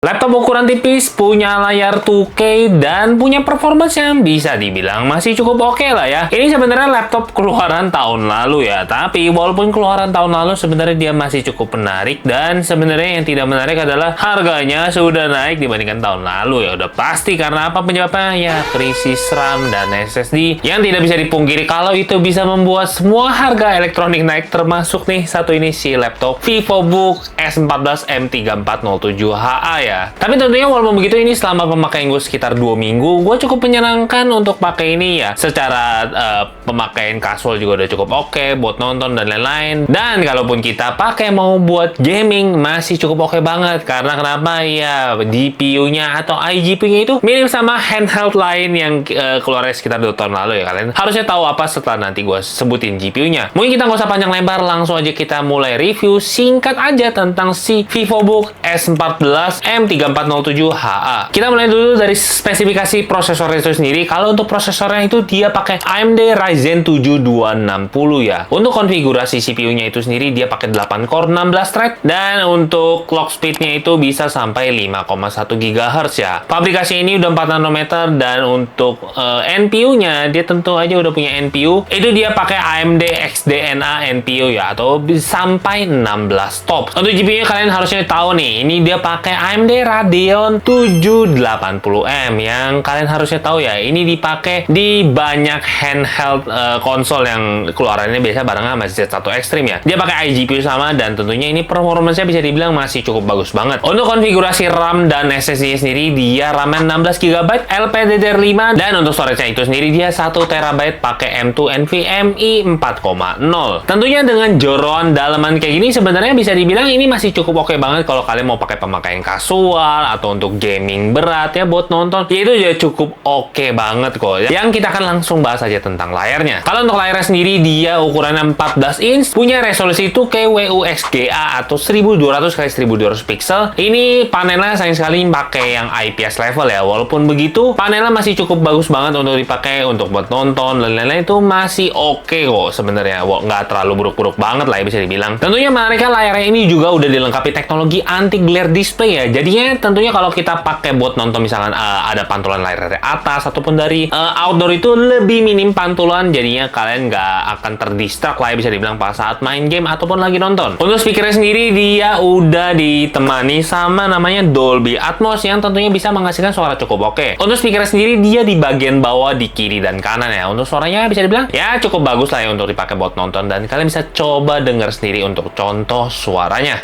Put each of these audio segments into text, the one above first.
Laptop ukuran tipis, punya layar 2K, dan punya performance yang bisa dibilang masih cukup oke lah ya. Ini sebenarnya laptop keluaran tahun lalu ya, tapi walaupun keluaran tahun lalu sebenarnya dia masih cukup menarik, dan sebenarnya yang tidak menarik adalah harganya sudah naik dibandingkan tahun lalu ya. Udah pasti karena apa penyebabnya? Ya krisis RAM dan SSD yang tidak bisa dipungkiri kalau itu bisa membuat semua harga elektronik naik, termasuk nih satu ini si laptop VivoBook S14 M3407HA ya. Tapi tentunya walaupun begitu, ini selama pemakaian gue sekitar 2 minggu, gue cukup menyenangkan untuk pakai ini ya. Secara pemakaian kasual juga udah cukup oke buat nonton dan lain-lain. Dan kalaupun kita pakai mau buat gaming, masih cukup oke banget. Karena kenapa? Ya GPU-nya atau iGPU-nya itu mirip sama handheld lain yang keluarnya sekitar 2 tahun lalu ya. Kalian harusnya tahu apa setelah nanti gue sebutin GPU-nya. Mungkin kita nggak usah panjang lebar, langsung aja kita mulai review singkat aja tentang si VivoBook S14 M3407HA. Kita mulai dulu dari spesifikasi prosesor itu sendiri. Kalau untuk prosesornya itu dia pakai AMD Ryzen 7 260 ya. Untuk konfigurasi CPU-nya itu sendiri dia pakai 8 core 16 thread, dan untuk clock speed-nya itu bisa sampai 5,1 GHz ya. Fabrikasi ini udah 4 nanometer, dan untuk NPU-nya dia tentu aja udah punya NPU. Itu dia pakai AMD XDNA NPU ya, atau sampai 16 TOPS. Untuk GPU-nya kalian harusnya tahu nih, ini dia pakai AMD Radeon 780M yang kalian harusnya tahu ya, ini dipakai di banyak handheld konsol yang keluarannya biasa barengan sama Z1 Extreme ya. Dia pakai iGPU sama, dan tentunya ini performanya bisa dibilang masih cukup bagus banget. Untuk konfigurasi RAM dan SSD sendiri, dia RAM 16 GB LPDDR5, dan untuk storage-nya itu sendiri dia 1 TB pakai M2 NVMe 4.0. Tentunya dengan joron dalaman kayak gini sebenarnya bisa dibilang ini masih cukup oke banget kalau kalian mau pakai pemakaian kasual atau untuk gaming berat ya buat nonton. Ya itu ya cukup oke banget kok. Yang kita akan langsung bahas aja tentang layarnya. Kalau untuk layarnya sendiri dia ukurannya 14 inch, punya resolusi 2K WUXGA atau 1200 x 1200 pixel. Ini panelnya sayang sekali pakai yang IPS level ya. Walaupun begitu, panelnya masih cukup bagus banget untuk dipakai untuk buat nonton dan lain-lain, itu masih oke kok sebenarnya. Nggak terlalu buruk-buruk banget lah ya bisa dibilang. Tentunya menariknya layarnya ini juga udah dilengkapi teknologi anti glare display ya. Jadinya tentunya kalau kita pakai buat nonton misalkan ada pantulan layar dari atas ataupun dari outdoor, itu lebih minim pantulan, jadinya kalian nggak akan terdistrak lah ya bisa dibilang pas saat main game ataupun lagi nonton. Untuk speakernya sendiri dia udah ditemani sama namanya Dolby Atmos yang tentunya bisa menghasilkan suara cukup oke. Untuk speakernya sendiri dia di bagian bawah di kiri dan kanan ya. Untuk suaranya bisa dibilang ya cukup bagus lah ya untuk dipakai buat nonton, dan kalian bisa coba dengar sendiri untuk contoh suaranya.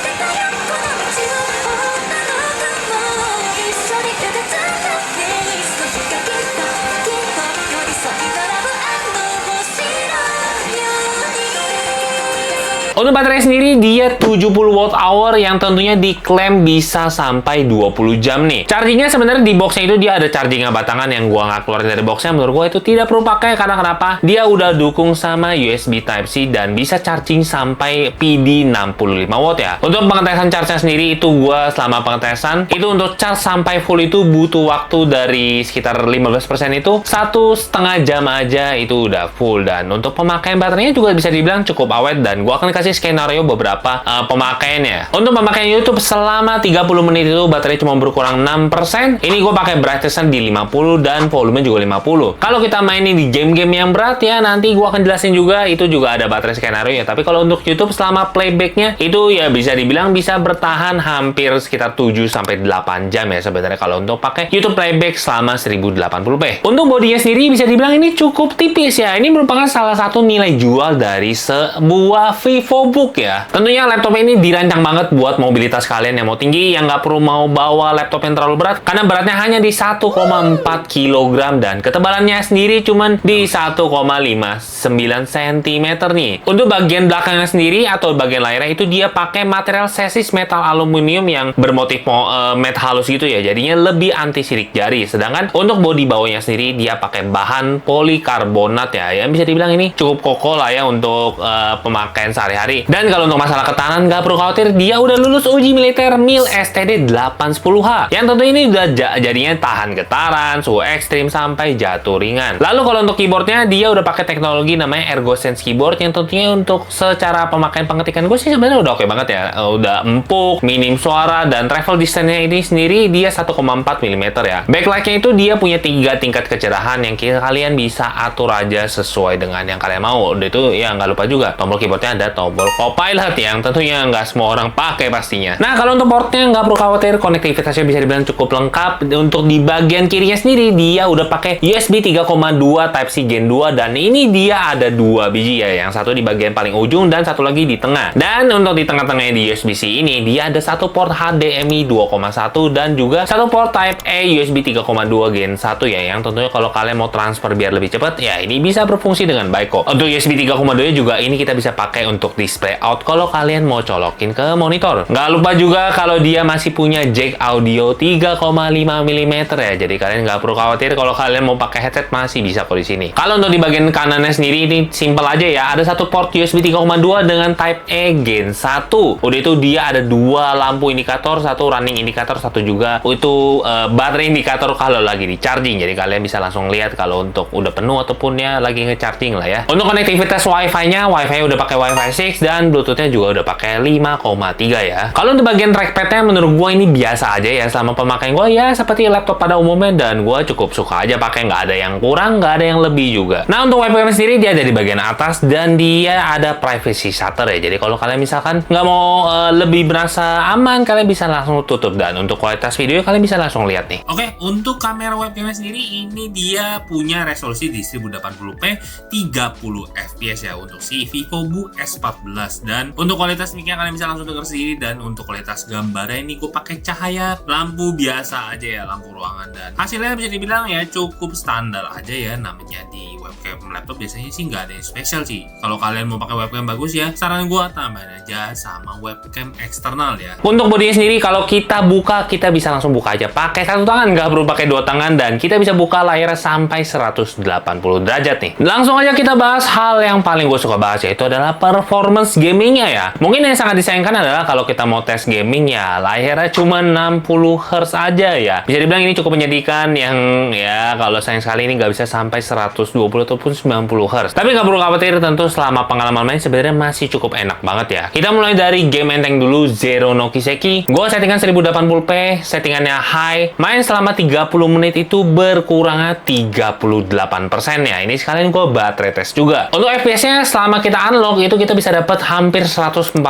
Untuk baterai sendiri dia 70 watt hour yang tentunya diklaim bisa sampai 20 jam nih. Chargingnya sebenarnya di boxnya itu dia ada chargingnya batangan yang gua nggak keluarin dari boxnya. Menurut gua itu tidak perlu pakai karena kenapa? Dia udah dukung sama USB Type-C dan bisa charging sampai PD 65 watt ya. Untuk pengetesan charge-nya sendiri itu gua selama pengetesan itu untuk charge sampai full itu butuh waktu dari sekitar 15% itu 1,5 jam aja itu udah full, dan untuk pemakaian baterainya juga bisa dibilang cukup awet, dan gua akan kasih skenario beberapa pemakaiannya. Untuk pemakaian YouTube selama 30 menit itu baterai cuma berkurang 6%. Ini gue pakai brightness di 50 dan volume juga 50. Kalau kita mainin di game-game yang berat ya, nanti gue akan jelasin juga, itu juga ada baterai skenario ya. Tapi kalau untuk YouTube selama playbacknya itu ya bisa dibilang bisa bertahan hampir sekitar 7-8 jam ya sebenarnya kalau untuk pakai YouTube playback selama 1080p. Untuk bodinya sendiri bisa dibilang ini cukup tipis ya. Ini merupakan salah satu nilai jual dari sebuah VivoBook ya. Tentunya laptop ini dirancang banget buat mobilitas kalian yang mau tinggi, yang nggak perlu mau bawa laptop yang terlalu berat, karena beratnya hanya di 1,4 kg dan ketebalannya sendiri cuman di 1,59 cm nih. Untuk bagian belakangnya sendiri atau bagian layarnya itu dia pakai material chassis metal aluminium yang bermotif matte halus gitu ya, jadinya lebih anti sidik jari. Sedangkan untuk bodi bawahnya sendiri dia pakai bahan polikarbonat ya, yang bisa dibilang ini cukup kokoh lah ya untuk pemakaian sehari-hari sehari-hari. Dan kalau untuk masalah ketahanan nggak perlu khawatir, dia udah lulus uji militer MIL STD 810H yang tentu ini udah jadinya tahan getaran, suhu ekstrim sampai jatuh ringan. Lalu kalau untuk keyboardnya dia udah pakai teknologi namanya ErgoSense keyboard yang tentunya untuk secara pemakaian pengetikan gue sih sebenarnya udah oke banget ya. Udah empuk, minim suara, dan travel distance-nya ini sendiri dia 1,4 mm ya. Backlight-nya itu dia punya 3 tingkat kecerahan yang kalian bisa atur aja sesuai dengan yang kalian mau. Udah itu ya nggak lupa juga tombol keyboardnya ada tombol Copilot yang tentunya nggak semua orang pakai pastinya. Nah kalau untuk portnya nggak perlu khawatir, konektivitasnya bisa dibilang cukup lengkap. Untuk di bagian kirinya sendiri dia udah pakai USB 3,2 Type-C Gen 2 dan ini dia ada 2 biji ya, yang satu di bagian paling ujung dan satu lagi di tengah. Dan untuk di tengah-tengahnya di USB-C ini dia ada satu port HDMI 2,1 dan juga satu port Type A USB 3,2 Gen 1 ya, yang tentunya kalau kalian mau transfer biar lebih cepat ya ini bisa berfungsi dengan baik kok. Untuk USB 3,2 juga ini kita bisa pakai untuk display out kalau kalian mau colokin ke monitor. Nggak lupa juga kalau dia masih punya jack audio 3,5 mm ya, jadi kalian nggak perlu khawatir kalau kalian mau pakai headset masih bisa kok di sini. Kalau untuk di bagian kanannya sendiri ini simple aja ya, ada satu port USB 3,2 dengan Type A Gen 1. Udah itu dia ada 2 lampu indikator, satu running indikator, satu juga itu baterai indikator kalau lagi di charging. Jadi kalian bisa langsung lihat kalau untuk udah penuh ataupun ya lagi nge-charging lah ya. Untuk konektivitas Wi-Fi-nya, Wi-Fi udah pakai Wi-Fi 6 dan Bluetooth-nya juga udah pakai 5,3 ya. Kalau untuk bagian trackpad-nya menurut gue ini biasa aja ya, selama pemakaian gue ya seperti laptop pada umumnya dan gue cukup suka aja pakai, nggak ada yang kurang, nggak ada yang lebih juga. Nah untuk webcam sendiri dia ada di bagian atas dan dia ada privacy shutter ya. Jadi kalau kalian misalkan nggak mau lebih merasa aman, kalian bisa langsung tutup. Dan untuk kualitas video kalian bisa langsung lihat nih. Oke, untuk kamera webcamnya sendiri ini dia punya resolusi di 1080p 30 fps ya untuk si VivoBook S14. Dan untuk kualitas mic-nya kalian bisa langsung dengar sendiri. Dan untuk kualitas gambarnya ini gue pakai cahaya lampu biasa aja ya, lampu ruangan, dan hasilnya bisa dibilang ya cukup standar aja ya. Namanya di webcam laptop biasanya sih nggak ada yang spesial sih. Kalau kalian mau pakai webcam bagus ya, saran gue tambahin aja sama webcam eksternal ya. Untuk bodinya sendiri kalau kita buka, kita bisa langsung buka aja pakai satu tangan, nggak perlu pakai 2 tangan, dan kita bisa buka layarnya sampai 180 derajat nih. Langsung aja kita bahas hal yang paling gue suka bahas, yaitu adalah performance gamingnya ya. Mungkin yang sangat disayangkan adalah kalau kita mau tes gaming ya layarnya cuma 60 Hz aja ya. Bisa dibilang ini cukup menyedihkan, yang ya kalau sayang sekali ini nggak bisa sampai 120 ataupun 90 Hz. Tapi nggak perlu khawatir, tentu selama pengalaman main sebenarnya masih cukup enak banget ya. Kita mulai dari game enteng dulu, Zero no Kiseki. Gue settingan 1080p, settingannya high. Main selama 30 menit itu berkurangnya 38% ya. Ini sekalian gue baterai tes juga. Untuk FPS-nya selama kita unlock itu kita bisa dapat hampir 144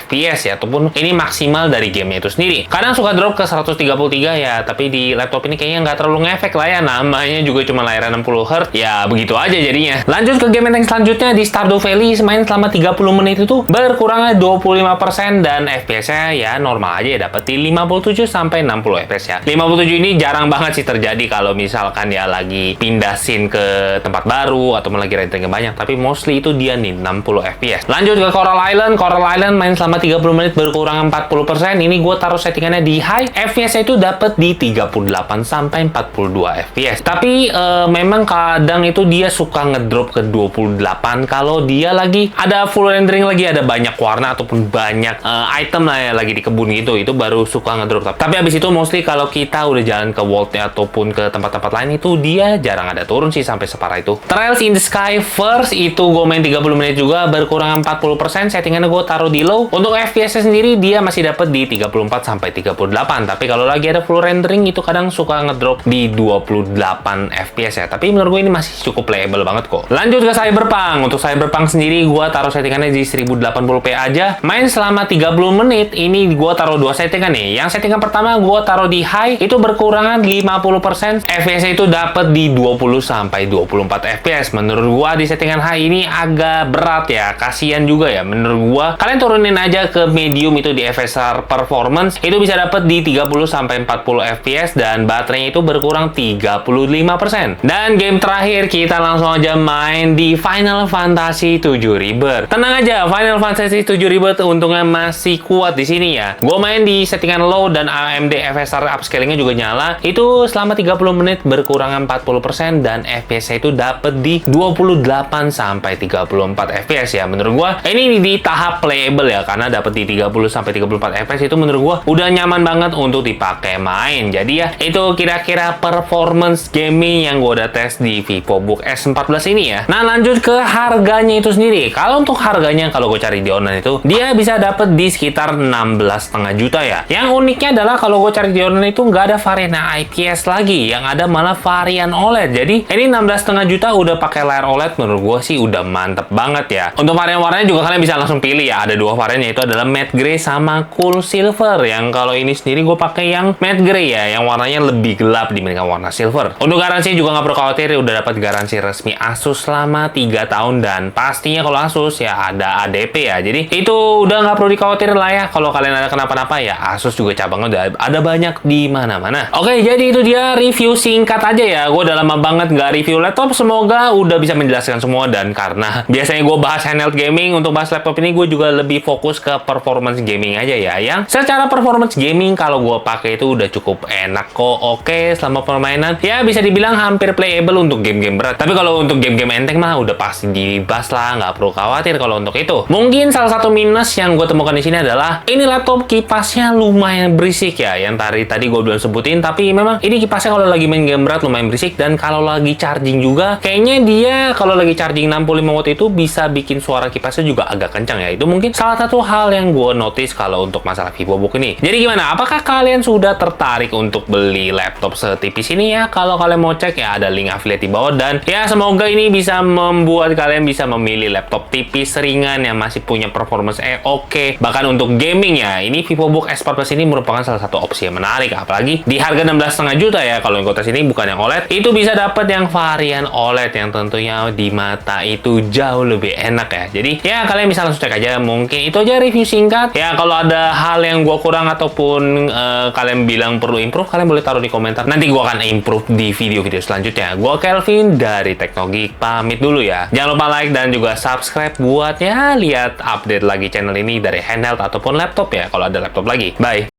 FPS ya, ataupun ini maksimal dari gamenya itu sendiri. Kadang suka drop ke 133 ya, tapi di laptop ini kayaknya nggak terlalu ngefek lah ya. Namanya juga cuma layar 60 Hz, ya begitu aja jadinya. Lanjut ke game enteng selanjutnya di Stardew Valley. Main selama 30 menit itu berkurangnya 25% dan FPS-nya ya normal aja ya, dapat di 57 sampai 60 FPS ya. 57 ini jarang banget sih terjadi kalau misalkan ya lagi pindah scene ke tempat baru atau lagi renting banyak, tapi mostly itu dia nih 60 FPS. Lanjut ke Coral Island. Coral Island main selama 30 menit berkurang 40%. Ini gue taruh settingannya di high. FPS-nya itu dapat di 38 sampai 42 FPS. Tapi memang kadang itu dia suka ngedrop ke 28 kalau dia lagi ada full rendering, lagi ada banyak warna ataupun banyak item lah ya lagi di kebun gitu, itu baru suka ngedrop. Tapi abis itu mostly kalau kita udah jalan ke world-nya ataupun ke tempat-tempat lain itu dia jarang ada turun sih sampai separah itu. Trails in the Sky First itu gue main 30 menit juga berkurang 40%, settingannya gue taruh di low. Untuk FPS-nya sendiri dia masih dapat di 34 sampai 38, tapi kalau lagi ada full rendering itu kadang suka ngedrop di 28 FPS ya. Tapi menurut gue ini masih cukup playable banget kok. Lanjut ke Cyberpunk. Untuk Cyberpunk sendiri gue taruh settingannya di 1080p aja. Main selama 30 menit ini gue taruh 2 settingan nih. Yang settingan pertama gue taruh di high, itu berkurangan 50%. FPS-nya itu dapat di 20 sampai 24 FPS. Menurut gue di settingan high ini agak berat ya. Kasian juga ya menurut gue. Kalian turunin aja ke medium itu di FSR Performance, itu bisa dapat di 30 sampai 40 FPS dan baterainya itu berkurang 35%. Dan game terakhir terakhir kita langsung aja main di Final Fantasy 7 Rebirth. Tenang aja, Final Fantasy 7 Rebirth untungnya masih kuat di sini ya. Gue main di settingan low dan AMD FSR upscaling-nya juga nyala. Itu selama 30 menit berkurang 40% dan FPS-nya itu dapet di 28 sampai 34 FPS ya. Menurut gue ini di tahap playable ya, karena dapet di 30 sampai 34 FPS itu menurut gue udah nyaman banget untuk dipakai main. Jadi ya itu kira-kira performance gaming yang gue udah tes di VivoBook S14 ini ya. Nah lanjut ke harganya itu sendiri. Kalau untuk harganya kalau gue cari di online itu dia bisa dapet di sekitar 16,5 juta ya. Yang uniknya adalah kalau gue cari di online itu nggak ada varian IPS lagi, yang ada malah varian OLED. Jadi ini 16,5 juta udah pakai layar OLED, menurut gue sih udah mantep banget ya. Untuk varian warnanya juga kalian bisa langsung pilih ya. Ada dua varian, yaitu adalah matte gray sama cool silver. Yang kalau ini sendiri gue pakai yang matte gray ya, yang warnanya lebih gelap dibandingkan warna silver. Untuk garansi juga nggak perlu khawatir, udah dapat garansi resmi Asus selama 3 tahun dan pastinya kalau Asus ya ada ADP ya. Jadi itu udah nggak perlu dikhawatir lah ya. Kalau kalian ada kenapa-napa ya Asus juga cabangnya udah ada banyak di mana-mana. Oke, jadi itu dia review singkat aja ya. Gue udah lama banget nggak review laptop. Semoga udah bisa menjelaskan semua, dan karena biasanya gue bahas handheld gaming, untuk bahas laptop ini gue juga lebih fokus ke performance gaming aja ya. Yang secara performance gaming kalau gue pakai itu udah cukup enak kok. Oke, selama permainan ya bisa dibilang hampir playable untuk game-game berat. Tapi kalau untuk game-game enteng mah udah pasti dibahas lah, nggak perlu khawatir kalau untuk itu. Mungkin salah satu minus yang gue temukan di sini adalah ini laptop kipasnya lumayan berisik ya. Yang tadi gue belum sebutin, tapi memang ini kipasnya kalau lagi main game berat lumayan berisik, dan kalau lagi charging juga kayaknya dia kalau lagi charging 65 watt itu bisa bikin suara kipasnya juga agak kencang ya. Itu mungkin salah satu hal yang gue notice kalau untuk masalah VivoBook ini. Jadi gimana? Apakah kalian sudah tertarik untuk beli laptop setipis ini ya? Kalau kalian mau cek ya ada link affiliate di bawah, dan ya semoga ini bisa membuat kalian bisa memilih laptop tipis ringan yang masih punya performance oke. Bahkan untuk gaming ya, ini VivoBook S14 ini merupakan salah satu opsi yang menarik, apalagi di harga 16,5 juta ya. Kalau yang tes ini bukan yang OLED, itu bisa dapat yang varian OLED yang tentunya di mata itu jauh lebih enak ya. Jadi ya kalian bisa langsung cek aja. Mungkin itu aja review singkat ya. Kalau ada hal yang gua kurang ataupun kalian bilang perlu improve, kalian boleh taruh di komentar, nanti gua akan improve di video-video selanjutnya. Gua Kelvin dari Teknogeek pamit dulu ya. Jangan lupa like dan juga subscribe buat ya lihat update lagi channel ini dari handheld ataupun laptop ya, kalau ada laptop lagi. Bye.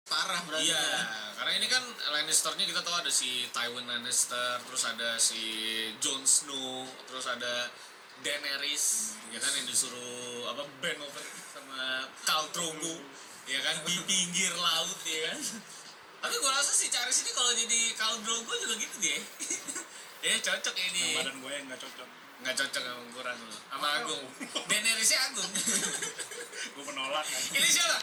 Parah berarti. Iya, karena ini kan Lannister-nya kita tahu ada si Tywin Lannister, terus ada si Jon Snow, terus ada Daenerys, ya kan, yang disuruh apa ban over sama Khal Drogo, ya kan, di pinggir laut, ya kan. Tapi gua rasa si Charles ini kalau jadi Khal Drogo juga gitu dia. Ya cocok ini. Badan gue yang nggak cocok. Nggak cocok sama ukuran lu. Sama Agung. Daenerys-nya Agung. Gue menolak kan. Ini siapa?